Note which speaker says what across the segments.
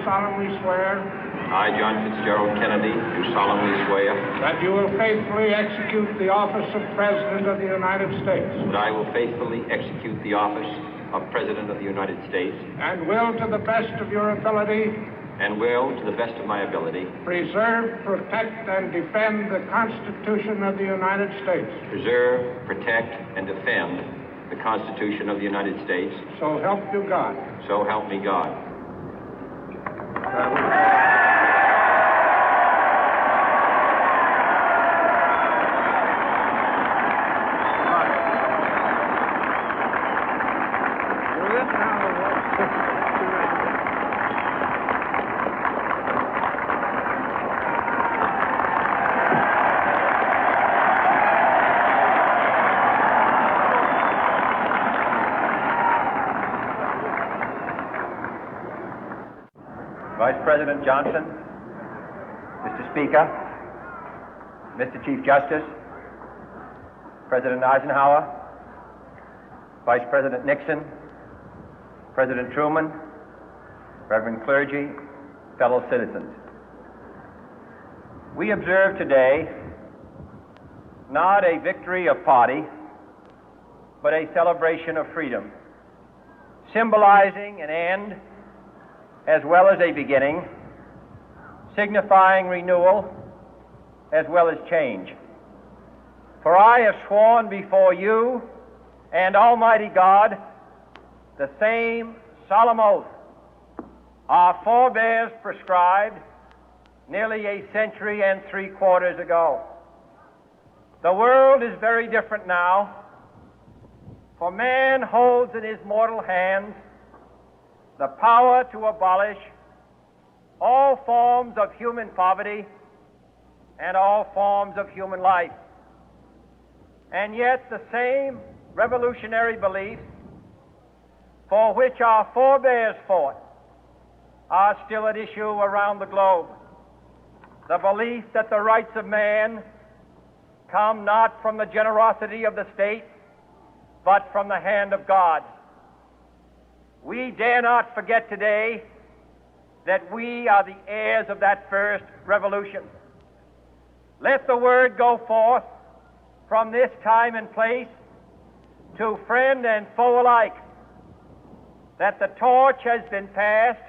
Speaker 1: solemnly swear
Speaker 2: I, John Fitzgerald Kennedy, do solemnly swear
Speaker 1: that you will faithfully execute the office of President of the United States
Speaker 2: that I will faithfully execute the office of President of the United States
Speaker 1: and will, to the best of your ability,
Speaker 2: and will, to the best of my ability,
Speaker 1: preserve, protect, and defend the Constitution of the United States.
Speaker 2: preserve, protect, and defend the Constitution of the United States.
Speaker 1: So help you God.
Speaker 2: So help me God.
Speaker 3: Vice President Johnson, Mr. Speaker, Mr. Chief Justice, President Eisenhower, Vice President Nixon, President Truman, Reverend clergy, fellow citizens. We observe today not a victory of party, but a celebration of freedom, symbolizing an end as well as a beginning, signifying renewal as well as change. For I have sworn before you and Almighty God the same solemn oath our forebears prescribed nearly a century and 3/4 ago. The world is very different now, for man holds in his mortal hands the power to abolish all forms of human poverty and all forms of human life. And yet the same revolutionary beliefs for which our forebears fought are still at issue around the globe. The belief that the rights of man come not from the generosity of the state, but from the hand of God. We dare not forget today that we are the heirs of that first revolution. Let the word go forth from this time and place to friend and foe alike that the torch has been passed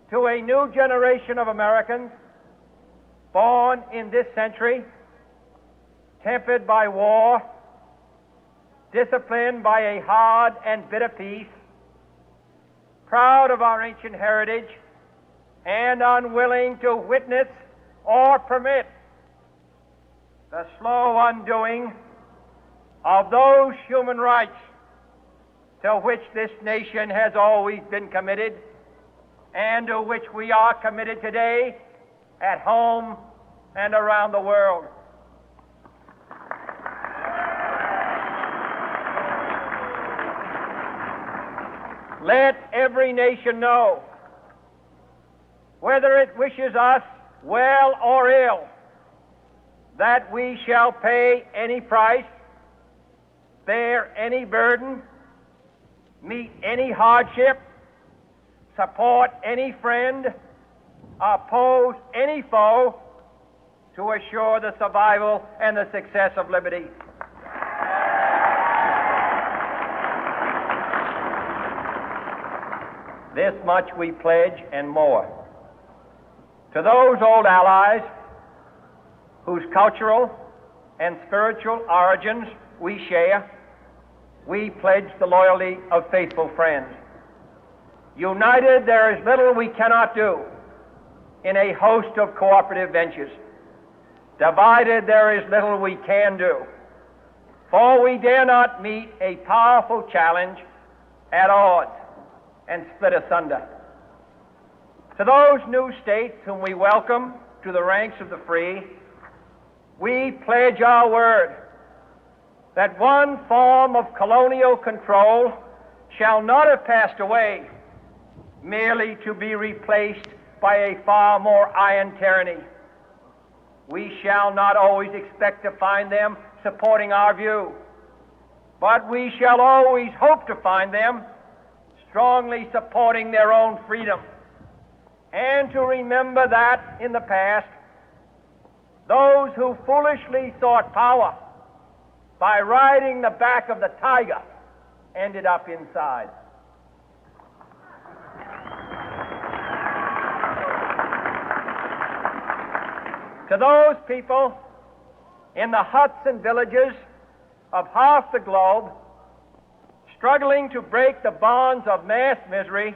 Speaker 3: to a new generation of Americans born in this century, tempered by war, disciplined by a hard and bitter peace, proud of our ancient heritage, and unwilling to witness or permit the slow undoing of those human rights to which this nation has always been committed and to which we are committed today at home and around the world. Let every nation know, whether it wishes us well or ill, that we shall pay any price, bear any burden, meet any hardship, support any friend, oppose any foe to assure the survival and the success of liberty. This much we pledge and more. To those old allies whose cultural and spiritual origins we share, we pledge the loyalty of faithful friends. United, there is little we cannot do in a host of cooperative ventures. Divided, there is little we can do, for we dare not meet a powerful challenge at odds and split asunder. To those new states whom we welcome to the ranks of the free, we pledge our word that one form of colonial control shall not have passed away, merely to be replaced by a far more iron tyranny. We shall not always expect to find them supporting our view, but we shall always hope to find them strongly supporting their own freedom and to remember that in the past, those who foolishly sought power by riding the back of the tiger ended up inside. To those people in the huts and villages of half the globe struggling to break the bonds of mass misery,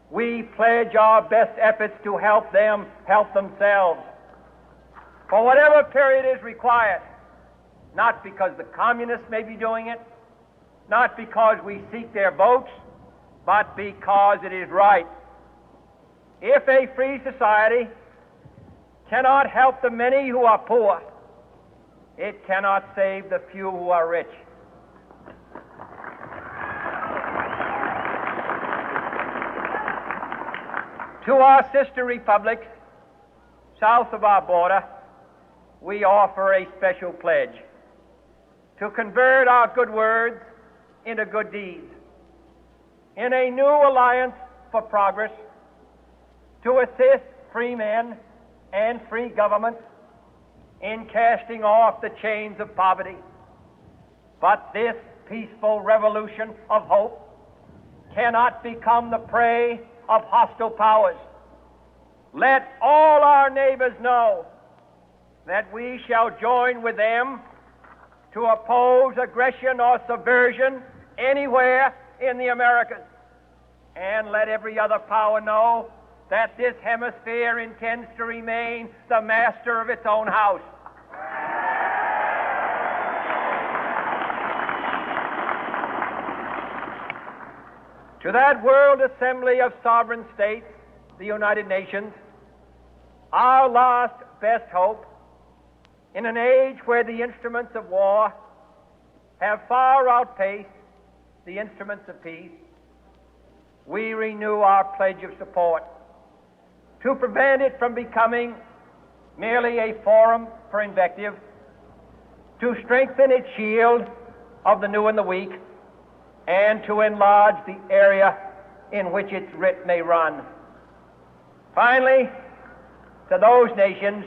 Speaker 3: we pledge our best efforts to help them help themselves for whatever period is required, not because the communists may be doing it, not because we seek their votes, but because it is right. If a free society cannot help the many who are poor, it cannot save the few who are rich. To our sister republics south of our border, we offer a special pledge to convert our good words into good deeds, in a new alliance for progress, to assist free men and free governments in casting off the chains of poverty. But this peaceful revolution of hope cannot become the prey of hostile powers. Let all our neighbors know that we shall join with them to oppose aggression or subversion anywhere in the Americas. And let every other power know that this hemisphere intends to remain the master of its own house. To that World Assembly of Sovereign States, the United Nations, our last best hope, in an age where the instruments of war have far outpaced the instruments of peace, we renew our pledge of support to prevent it from becoming merely a forum for invective, to strengthen its shield of the new and the weak, and to enlarge the area in which its writ may run. Finally, to those nations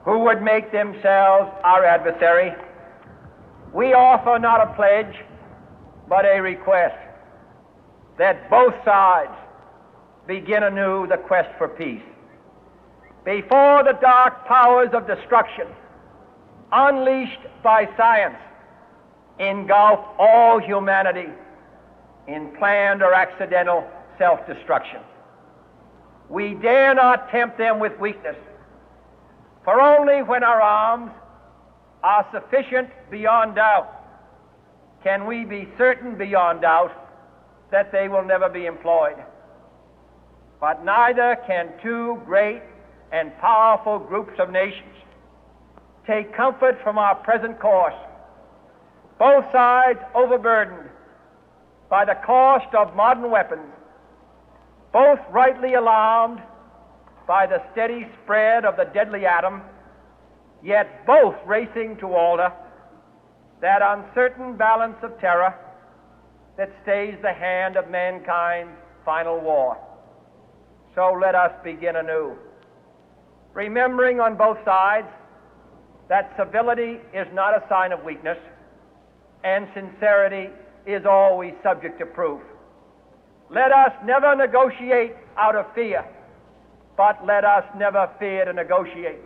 Speaker 3: who would make themselves our adversary, we offer not a pledge, but a request that both sides begin anew the quest for peace. Before the dark powers of destruction, unleashed by science, engulf all humanity in planned or accidental self-destruction, we dare not tempt them with weakness, for only when our arms are sufficient beyond doubt can we be certain beyond doubt that they will never be employed. But neither can two great and powerful groups of nations take comfort from our present course, both sides overburdened by the cost of modern weapons, both rightly alarmed by the steady spread of the deadly atom, yet both racing to alter that uncertain balance of terror that stays the hand of mankind's final war. So let us begin anew, remembering on both sides that civility is not a sign of weakness, and sincerity is always subject to proof. Let us never negotiate out of fear, but let us never fear to negotiate.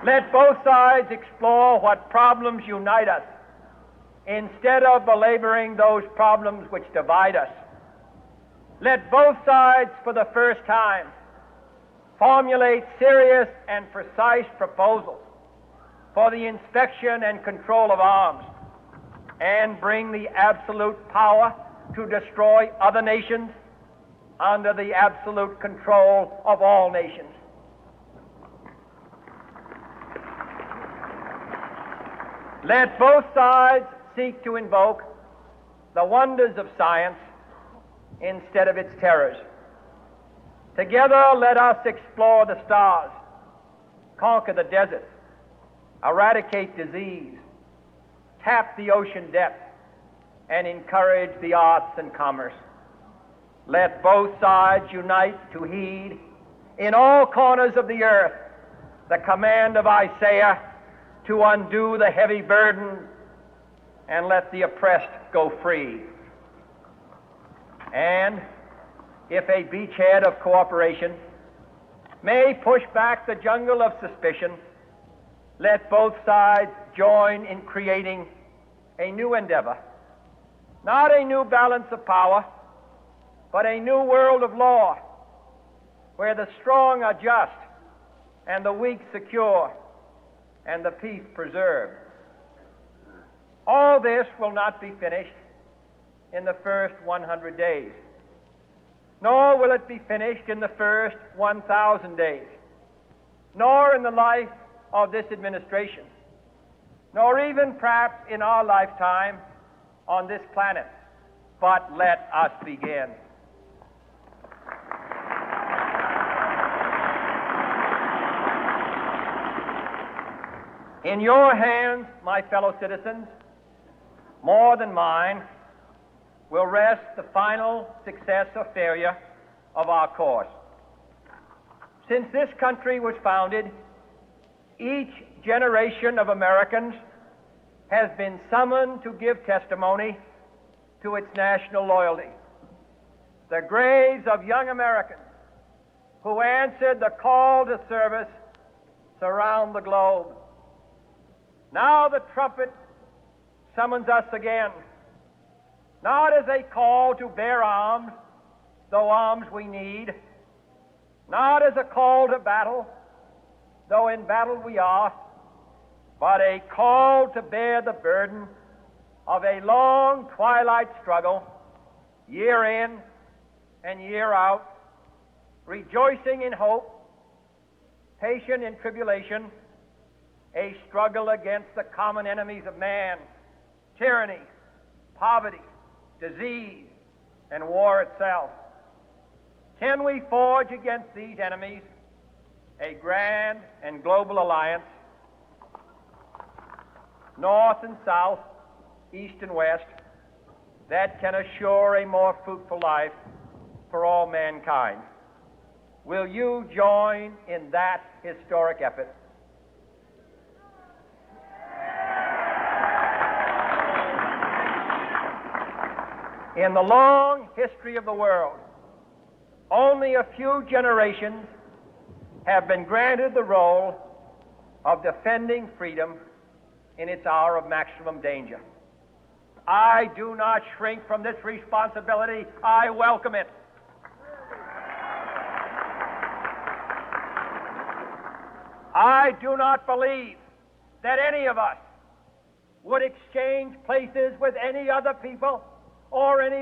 Speaker 3: Let both sides explore what problems unite us, instead of belaboring those problems which divide us. Let both sides, for the first time, formulate serious and precise proposals for the inspection and control of arms, and bring the absolute power to destroy other nations under the absolute control of all nations. Let both sides seek to invoke the wonders of science instead of its terrors. Together, let us explore the stars, conquer the deserts, eradicate disease, tap the ocean depth, and encourage the arts and commerce. Let both sides unite to heed in all corners of the earth the command of Isaiah to undo the heavy burden and let the oppressed go free. And if a beachhead of cooperation may push back the jungle of suspicion, let both sides join in creating a new endeavor, not a new balance of power, but a new world of law, where the strong are just and the weak secure and the peace preserved. All this will not be finished in the first 100 days, nor will it be finished in the first 1,000 days, nor in the life of this administration, nor even perhaps in our lifetime on this planet. But let us begin. In your hands, my fellow citizens, more than mine, will rest the final success or failure of our course. Since this country was founded, each generation of Americans has been summoned to give testimony to its national loyalty. The graves of young Americans who answered the call to service surround the globe. Now the trumpet summons us again, not as a call to bear arms, though arms we need, not as a call to battle, though in battle we are, but a call to bear the burden of a long twilight struggle, year in and year out, rejoicing in hope, patient in tribulation, a struggle against the common enemies of man, tyranny, poverty, disease, and war itself. Can we forge against these enemies a grand and global alliance, north and south, east and west, that can assure a more fruitful life for all mankind? Will you join in that historic effort? In the long history of the world, only a few generations have been granted the role of defending freedom in its hour of maximum danger. I do not shrink from this responsibility. I welcome it. I do not believe that any of us would exchange places with any other people or any